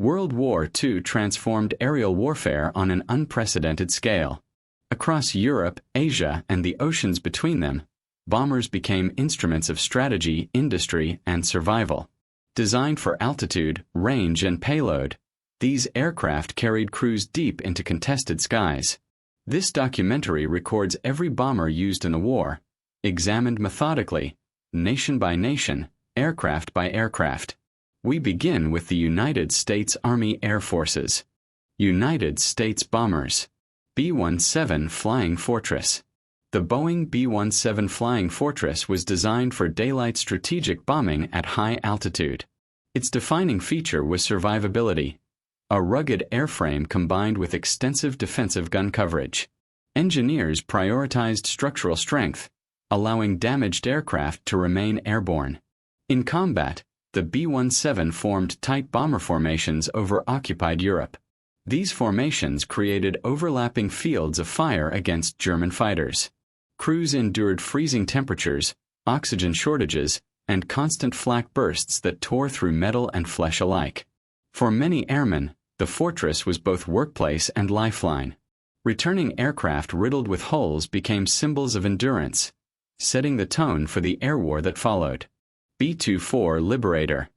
World War II transformed aerial warfare on an unprecedented scale. Across Europe, Asia, and the oceans between them, bombers became instruments of strategy, industry, and survival. Designed for altitude, range, and payload, these aircraft carried crews deep into contested skies. This documentary records every bomber used in the war, examined methodically, nation by nation, aircraft by aircraft. We begin with the United States Army Air Forces. United States Bombers. B-17 Flying Fortress. The Boeing B-17 Flying Fortress was designed for daylight strategic bombing at high altitude. Its defining feature was survivability, a rugged airframe combined with extensive defensive gun coverage. Engineers prioritized structural strength, allowing damaged aircraft to remain airborne. In combat, the B-17 formed tight bomber formations over occupied Europe. These formations created overlapping fields of fire against German fighters. Crews endured freezing temperatures, oxygen shortages, and constant flak bursts that tore through metal and flesh alike. For many airmen, the fortress was both workplace and lifeline. Returning aircraft riddled with holes became symbols of endurance, setting the tone for the air war that followed. B-24 Liberator.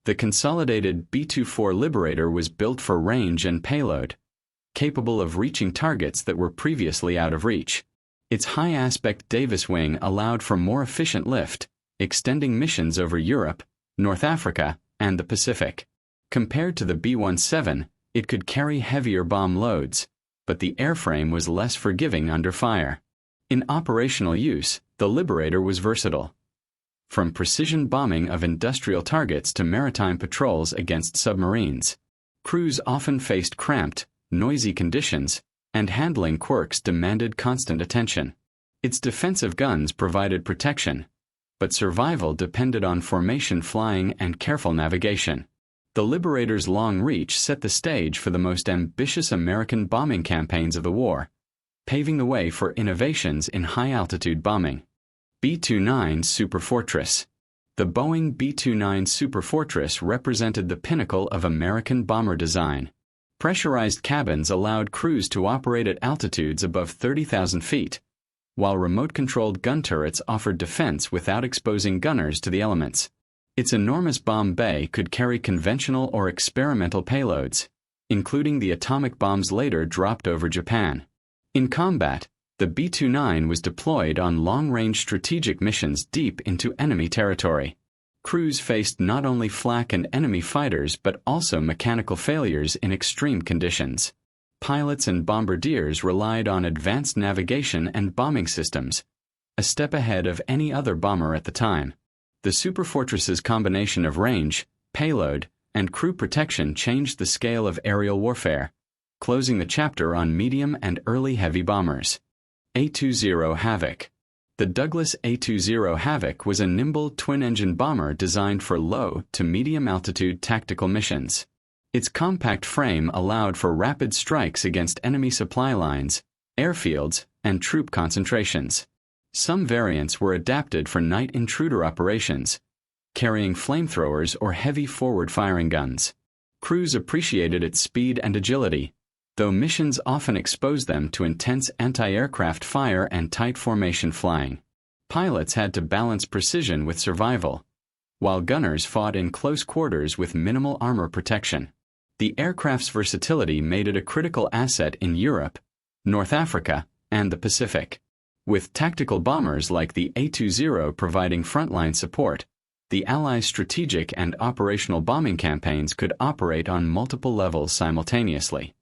The consolidated B-24 Liberator was built for range and payload, capable of reaching targets that were previously out of reach. Its high-aspect Davis wing allowed for more efficient lift, extending missions over Europe, North Africa, and the Pacific. Compared to the B-17, it could carry heavier bomb loads, but the airframe was less forgiving under fire. In operational use, the Liberator was versatile. From precision bombing of industrial targets to maritime patrols against submarines, crews often faced cramped, noisy conditions, and handling quirks demanded constant attention. Its defensive guns provided protection, but survival depended on formation flying and careful navigation. The Liberator's long reach set the stage for the most ambitious American bombing campaigns of the war, paving the way for innovations in high-altitude bombing. B-29 Superfortress. The Boeing B-29 Superfortress represented the pinnacle of American bomber design. Pressurized cabins allowed crews to operate at altitudes above 30,000 feet, while remote-controlled gun turrets offered defense without exposing gunners to the elements. Its enormous bomb bay could carry conventional or experimental payloads, including the atomic bombs later dropped over Japan. In combat, the B-29 was deployed on long-range strategic missions deep into enemy territory. Crews faced not only flak and enemy fighters but also mechanical failures in extreme conditions. Pilots and bombardiers relied on advanced navigation and bombing systems, a step ahead of any other bomber at the time. The Superfortress's combination of range, payload, and crew protection changed the scale of aerial warfare, closing the chapter on medium and early heavy bombers. A-20 Havoc. The Douglas A-20 Havoc was a nimble twin-engine bomber designed for low to medium-altitude tactical missions. Its compact frame allowed for rapid strikes against enemy supply lines, airfields, and troop concentrations. Some variants were adapted for night intruder operations, carrying flamethrowers or heavy forward-firing guns. Crews appreciated its speed and agility, though missions often exposed them to intense anti-aircraft fire and tight formation flying. Pilots had to balance precision with survival, while gunners fought in close quarters with minimal armor protection. The aircraft's versatility made it a critical asset in Europe, North Africa, and the Pacific. With tactical bombers like the A-20 providing frontline support, the Allies' strategic and operational bombing campaigns could operate on multiple levels simultaneously.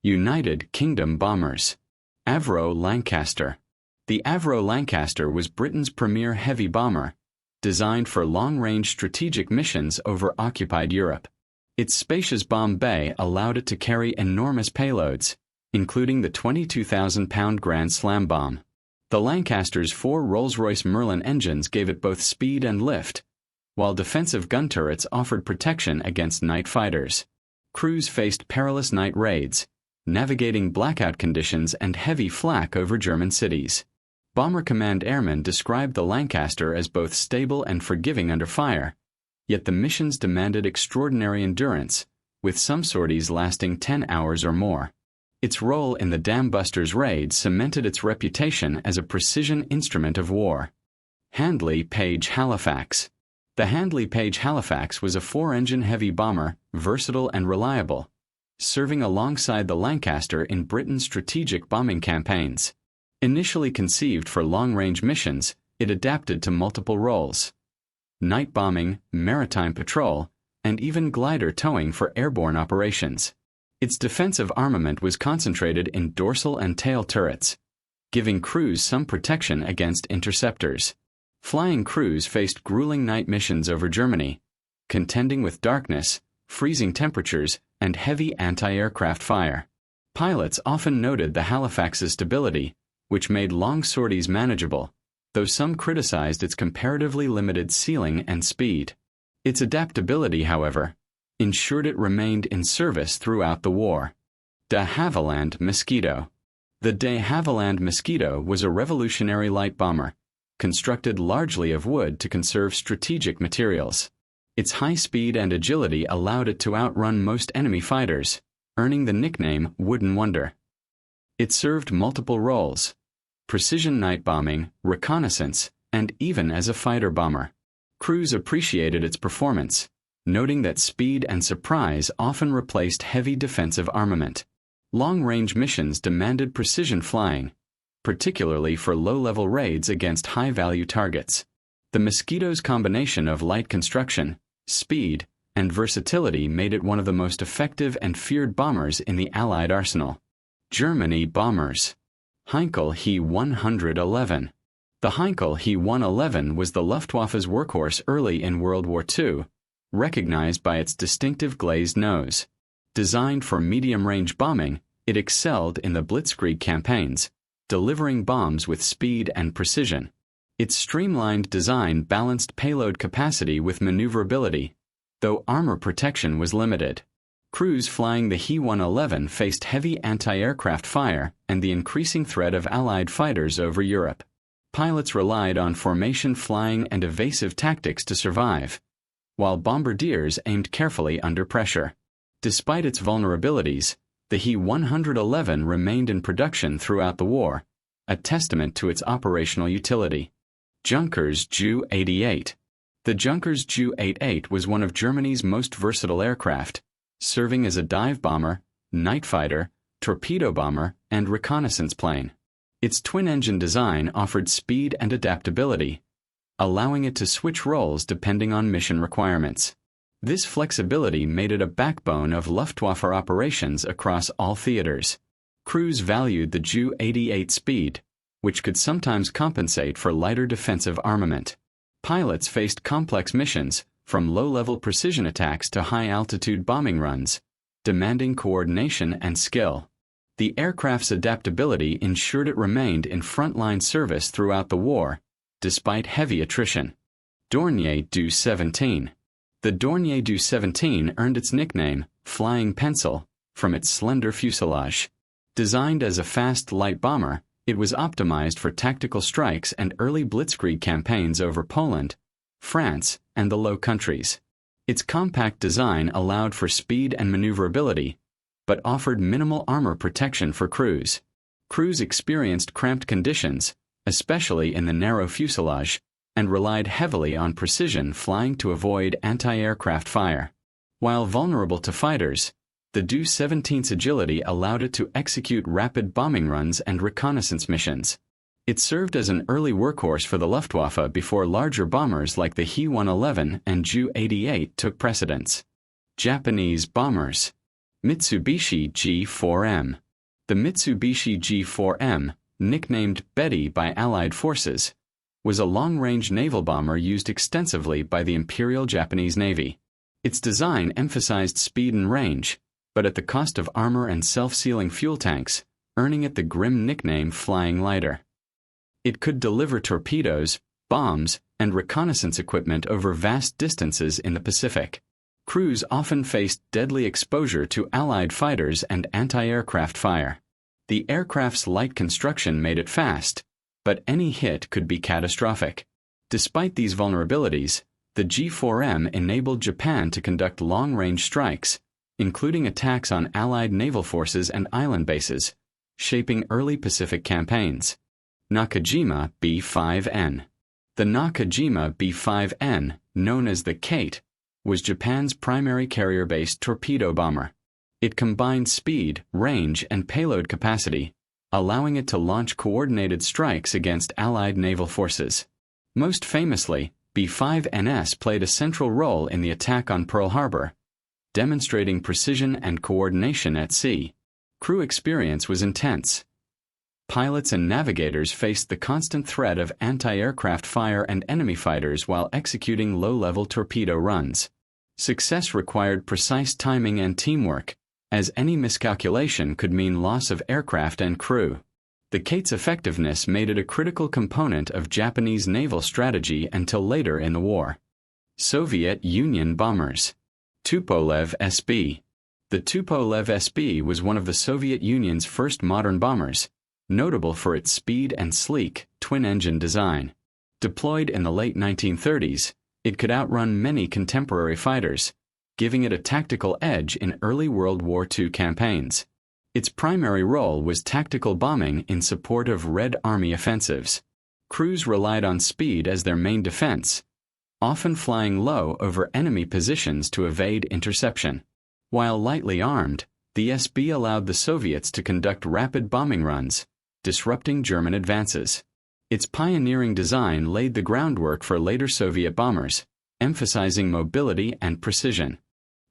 United Kingdom bombers. Avro Lancaster. The Avro Lancaster was Britain's premier heavy bomber, designed for long-range strategic missions over occupied Europe. Its spacious bomb bay allowed it to carry enormous payloads, including the 22,000-pound Grand Slam bomb. The Lancaster's 4 Rolls-Royce Merlin engines gave it both speed and lift, while defensive gun turrets offered protection against night fighters. Crews faced perilous night raids, navigating blackout conditions and heavy flak over German cities. Bomber Command airmen described the Lancaster as both stable and forgiving under fire, yet the missions demanded extraordinary endurance, with some sorties lasting 10 hours or more. Its role in the Dam Busters raid cemented its reputation as a precision instrument of war. Handley Page Halifax. The Handley Page Halifax was a 4-engine heavy bomber, versatile and reliable, serving alongside the Lancaster in Britain's strategic bombing campaigns. Initially conceived for long-range missions, it adapted to multiple roles: night bombing, maritime patrol, and even glider towing for airborne operations. Its defensive armament was concentrated in dorsal and tail turrets, giving crews some protection against interceptors. Flying crews faced grueling night missions over Germany, contending with darkness, freezing temperatures, and heavy anti-aircraft fire. Pilots often noted the Halifax's stability, which made long sorties manageable, though some criticized its comparatively limited ceiling and speed. Its adaptability, however, ensured it remained in service throughout the war. De Havilland Mosquito. The de Havilland Mosquito was a revolutionary light bomber, constructed largely of wood to conserve strategic materials. Its high speed and agility allowed it to outrun most enemy fighters, earning the nickname Wooden Wonder. It served multiple roles: precision night bombing, reconnaissance, and even as a fighter bomber. Crews appreciated its performance, noting that speed and surprise often replaced heavy defensive armament. Long-range missions demanded precision flying, particularly for low-level raids against high-value targets. The Mosquito's combination of light construction, speed, and versatility made it one of the most effective and feared bombers in the Allied arsenal. Germany bombers. Heinkel He 111. The Heinkel He 111 was the Luftwaffe's workhorse early in World War II, recognized by its distinctive glazed nose. Designed for medium-range bombing, it excelled in the Blitzkrieg campaigns, delivering bombs with speed and precision. Its streamlined design balanced payload capacity with maneuverability, though armor protection was limited. Crews flying the He 111 faced heavy anti-aircraft fire and the increasing threat of Allied fighters over Europe. Pilots relied on formation flying and evasive tactics to survive, while bombardiers aimed carefully under pressure. Despite its vulnerabilities, the He 111 remained in production throughout the war, a testament to its operational utility. Junkers Ju-88. The Junkers Ju-88 was one of Germany's most versatile aircraft, serving as a dive bomber, night fighter, torpedo bomber, and reconnaissance plane. Its twin-engine design offered speed and adaptability, allowing it to switch roles depending on mission requirements. This flexibility made it a backbone of Luftwaffe operations across all theaters. Crews valued the Ju-88's speed, which could sometimes compensate for lighter defensive armament. Pilots faced complex missions, from low-level precision attacks to high-altitude bombing runs, demanding coordination and skill. The aircraft's adaptability ensured it remained in frontline service throughout the war, despite heavy attrition. Dornier Du-17. The Dornier Du-17 earned its nickname, Flying Pencil, from its slender fuselage. Designed as a fast light bomber, it was optimized for tactical strikes and early blitzkrieg campaigns over Poland, France, and the Low Countries. Its compact design allowed for speed and maneuverability, but offered minimal armor protection for crews. Crews experienced cramped conditions, especially in the narrow fuselage, and relied heavily on precision flying to avoid anti-aircraft fire. While vulnerable to fighters, the Du-17's agility allowed it to execute rapid bombing runs and reconnaissance missions. It served as an early workhorse for the Luftwaffe before larger bombers like the He 111 and Ju-88 took precedence. Japanese bombers. Mitsubishi G4M. The Mitsubishi G4M, nicknamed Betty by Allied forces, was a long-range naval bomber used extensively by the Imperial Japanese Navy. Its design emphasized speed and range, but at the cost of armor and self-sealing fuel tanks, earning it the grim nickname Flying Lighter. It could deliver torpedoes, bombs, and reconnaissance equipment over vast distances in the Pacific. Crews often faced deadly exposure to Allied fighters and anti-aircraft fire. The aircraft's light construction made it fast, but any hit could be catastrophic. Despite these vulnerabilities, the G4M enabled Japan to conduct long-range strikes, including attacks on Allied naval forces and island bases, shaping early Pacific campaigns. Nakajima B-5N. The Nakajima B-5N, known as the Kate, was Japan's primary carrier-based torpedo bomber. It combined speed, range, and payload capacity, allowing it to launch coordinated strikes against Allied naval forces. Most famously, B-5NS played a central role in the attack on Pearl Harbor, demonstrating precision and coordination at sea. Crew experience was intense. Pilots and navigators faced the constant threat of anti-aircraft fire and enemy fighters while executing low-level torpedo runs. Success required precise timing and teamwork, as any miscalculation could mean loss of aircraft and crew. The Kate's effectiveness made it a critical component of Japanese naval strategy until later in the war. Soviet Union bombers. Tupolev SB. The Tupolev SB was one of the Soviet Union's first modern bombers, notable for its speed and sleek, twin-engine design. Deployed in the late 1930s, it could outrun many contemporary fighters, giving it a tactical edge in early World War II campaigns. Its primary role was tactical bombing in support of Red Army offensives. Crews relied on speed as their main defense, often flying low over enemy positions to evade interception. While lightly armed, the SB allowed the Soviets to conduct rapid bombing runs, disrupting German advances. Its pioneering design laid the groundwork for later Soviet bombers, emphasizing mobility and precision.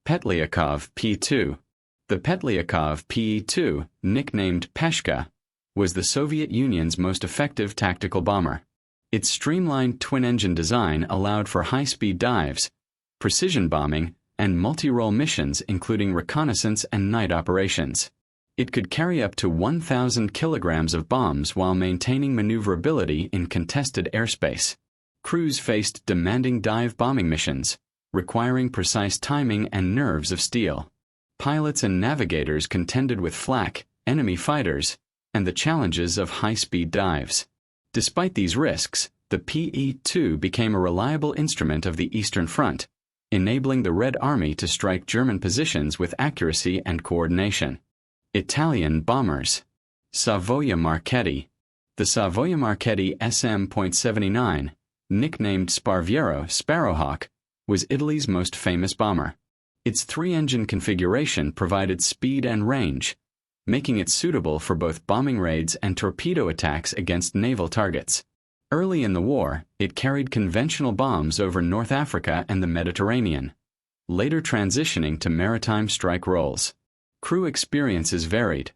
Petlyakov P-2. The Petlyakov Pe-2, nicknamed Peshka, was the Soviet Union's most effective tactical bomber. Its streamlined twin-engine design allowed for high-speed dives, precision bombing, and multi-role missions including reconnaissance and night operations. It could carry up to 1,000 kilograms of bombs while maintaining maneuverability in contested airspace. Crews faced demanding dive bombing missions, requiring precise timing and nerves of steel. Pilots and navigators contended with flak, enemy fighters, and the challenges of high-speed dives. Despite these risks, the Pe-2 became a reliable instrument of the Eastern Front, enabling the Red Army to strike German positions with accuracy and coordination. Italian bombers. Savoia Marchetti. The Savoia Marchetti SM.79, nicknamed Sparviero Sparrowhawk, was Italy's most famous bomber. Its three-engine configuration provided speed and range, making it suitable for both bombing raids and torpedo attacks against naval targets. Early in the war, it carried conventional bombs over North Africa and the Mediterranean, later transitioning to maritime strike roles. Crew experiences varied.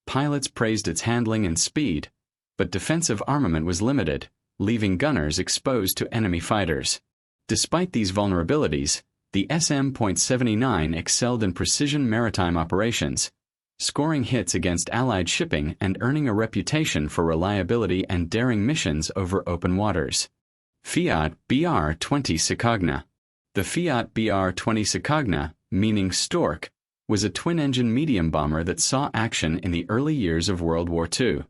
Pilots praised its handling and speed, but defensive armament was limited, leaving gunners exposed to enemy fighters. Despite these vulnerabilities, the SM.79 excelled in precision maritime operations, scoring hits against Allied shipping and earning a reputation for reliability and daring missions over open waters. Fiat BR-20 Cicogna. The Fiat BR-20 Cicogna, meaning stork, was a twin-engine medium bomber that saw action in the early years of World War II.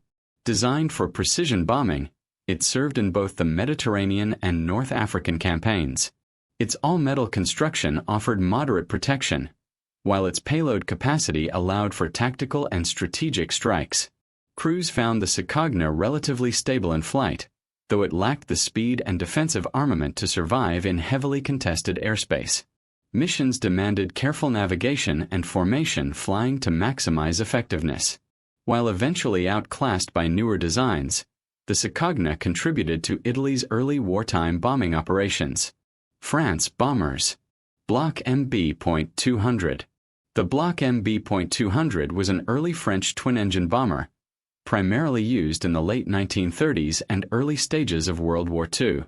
Designed for precision bombing, it served in both the Mediterranean and North African campaigns. Its all-metal construction offered moderate protection, while its payload capacity allowed for tactical and strategic strikes. Crews found the Cicogna relatively stable in flight, though it lacked the speed and defensive armament to survive in heavily contested airspace. Missions demanded careful navigation and formation flying to maximize effectiveness. While eventually outclassed by newer designs, the Cicogna contributed to Italy's early wartime bombing operations. France bombers. Block MB.200. The Block MB.200 was an early French twin-engine bomber, primarily used in the late 1930s and early stages of World War II.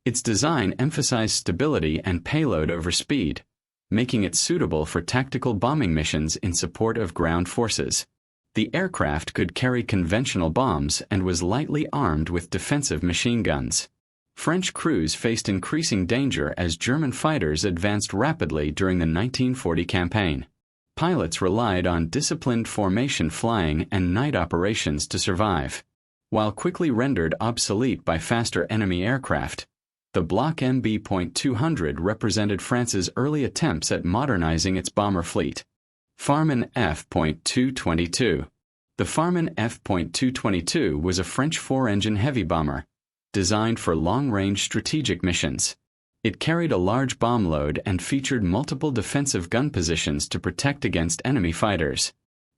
Its design emphasized stability and payload over speed, making it suitable for tactical bombing missions in support of ground forces. The aircraft could carry conventional bombs and was lightly armed with defensive machine guns. French crews faced increasing danger as German fighters advanced rapidly during the 1940 campaign. Pilots relied on disciplined formation flying and night operations to survive. While quickly rendered obsolete by faster enemy aircraft, the Block MB.200 represented France's early attempts at modernizing its bomber fleet. Farman F.222. The Farman F.222 was a French four-engine heavy bomber, designed for long-range strategic missions. It carried a large bomb load and featured multiple defensive gun positions to protect against enemy fighters.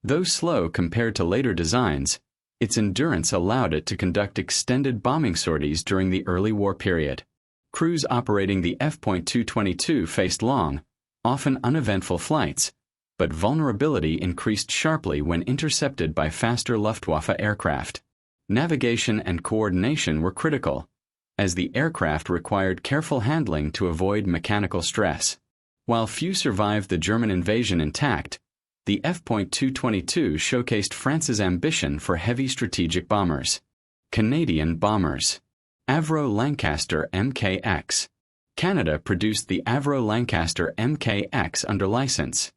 Though slow compared to later designs, its endurance allowed it to conduct extended bombing sorties during the early war period. Crews operating the F.222 faced long, often uneventful flights, but vulnerability increased sharply when intercepted by faster Luftwaffe aircraft. Navigation and coordination were critical, as the aircraft required careful handling to avoid mechanical stress. While few survived the German invasion intact, the F.222 showcased France's ambition for heavy strategic bombers. Canadian bombers. Avro Lancaster MKX. Canada produced the Avro Lancaster MKX under license,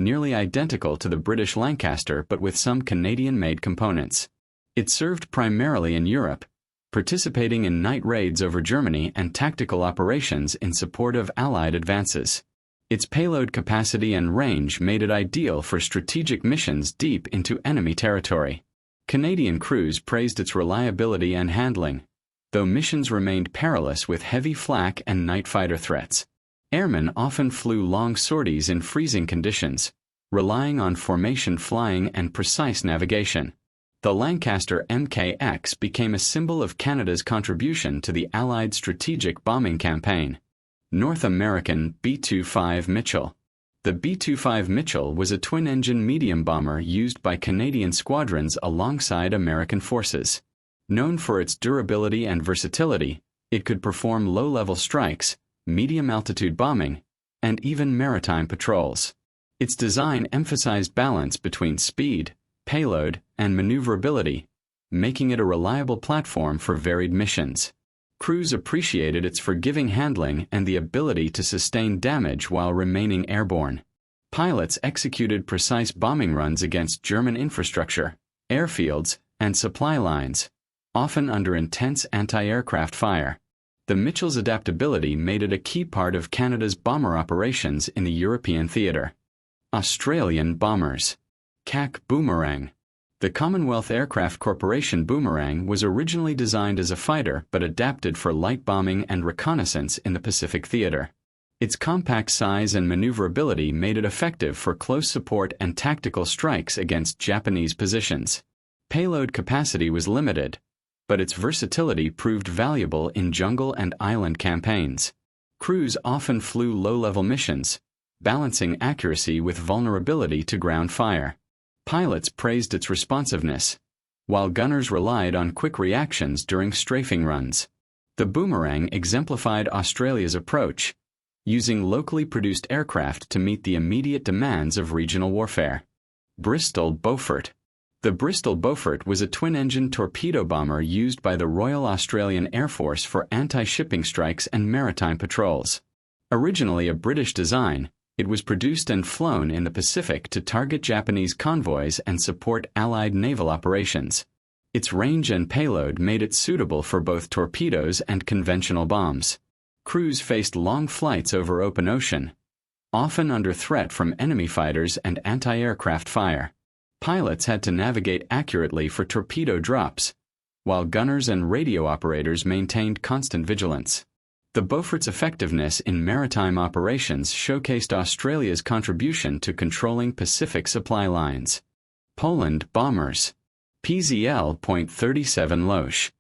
nearly identical to the British Lancaster but with some Canadian-made components. It served primarily in Europe, participating in night raids over Germany and tactical operations in support of Allied advances. Its payload capacity and range made it ideal for strategic missions deep into enemy territory. Canadian crews praised its reliability and handling, though missions remained perilous with heavy flak and night fighter threats. Airmen often flew long sorties in freezing conditions, relying on formation flying and precise navigation. The Lancaster MKX became a symbol of Canada's contribution to the Allied strategic bombing campaign. North American B-25 Mitchell. The B-25 Mitchell was a twin-engine medium bomber used by Canadian squadrons alongside American forces. Known for its durability and versatility, it could perform low-level strikes, medium-altitude bombing, and even maritime patrols. Its design emphasized balance between speed, payload, and maneuverability, making it a reliable platform for varied missions. Crews appreciated its forgiving handling and the ability to sustain damage while remaining airborne. Pilots executed precise bombing runs against German infrastructure, airfields, and supply lines, often under intense anti-aircraft fire. The Mitchell's adaptability made it a key part of Canada's bomber operations in the European theater. Australian bombers. CAC Boomerang. The Commonwealth Aircraft Corporation Boomerang was originally designed as a fighter but adapted for light bombing and reconnaissance in the Pacific theater. Its compact size and maneuverability made it effective for close support and tactical strikes against Japanese positions. Payload capacity was limited, but its versatility proved valuable in jungle and island campaigns. Crews often flew low-level missions, balancing accuracy with vulnerability to ground fire. Pilots praised its responsiveness, while gunners relied on quick reactions during strafing runs. The Boomerang exemplified Australia's approach, using locally produced aircraft to meet the immediate demands of regional warfare. Bristol Beaufort. The Bristol Beaufort was a twin-engine torpedo bomber used by the Royal Australian Air Force for anti-shipping strikes and maritime patrols. Originally a British design, it was produced and flown in the Pacific to target Japanese convoys and support Allied naval operations. Its range and payload made it suitable for both torpedoes and conventional bombs. Crews faced long flights over open ocean, often under threat from enemy fighters and anti-aircraft fire. Pilots had to navigate accurately for torpedo drops, while gunners and radio operators maintained constant vigilance. The Beaufort's effectiveness in maritime operations showcased Australia's contribution to controlling Pacific supply lines. Poland bombers. PZL.37 Loesch.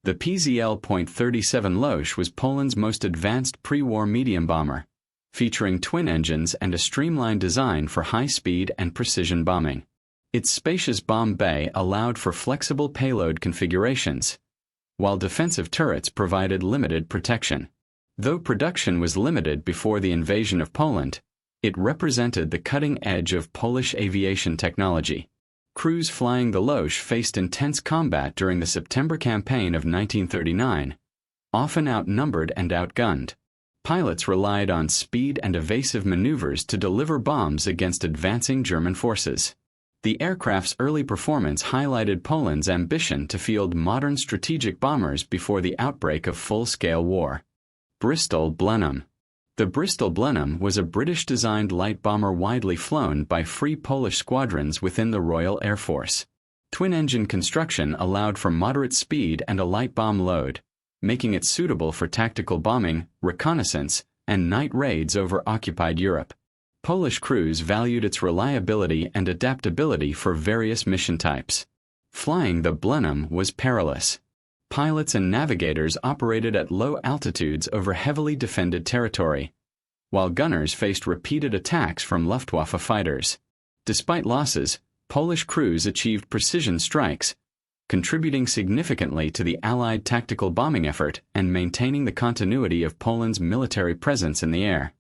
The PZL.37 Loesch was Poland's most advanced pre-war medium bomber, featuring twin engines and a streamlined design for high-speed and precision bombing. Its spacious bomb bay allowed for flexible payload configurations, while defensive turrets provided limited protection. Though production was limited before the invasion of Poland, it represented the cutting edge of Polish aviation technology. Crews flying the Loesch faced intense combat during the September campaign of 1939, often outnumbered and outgunned. Pilots relied on speed and evasive maneuvers to deliver bombs against advancing German forces. The aircraft's early performance highlighted Poland's ambition to field modern strategic bombers before the outbreak of full-scale war. Bristol Blenheim. The Bristol Blenheim was a British-designed light bomber widely flown by Free Polish squadrons within the Royal Air Force. Twin-engine construction allowed for moderate speed and a light bomb load, making it suitable for tactical bombing, reconnaissance, and night raids over occupied Europe. Polish crews valued its reliability and adaptability for various mission types. Flying the Blenheim was perilous. Pilots and navigators operated at low altitudes over heavily defended territory, while gunners faced repeated attacks from Luftwaffe fighters. Despite losses, Polish crews achieved precision strikes, contributing significantly to the Allied tactical bombing effort and maintaining the continuity of Poland's military presence in the air.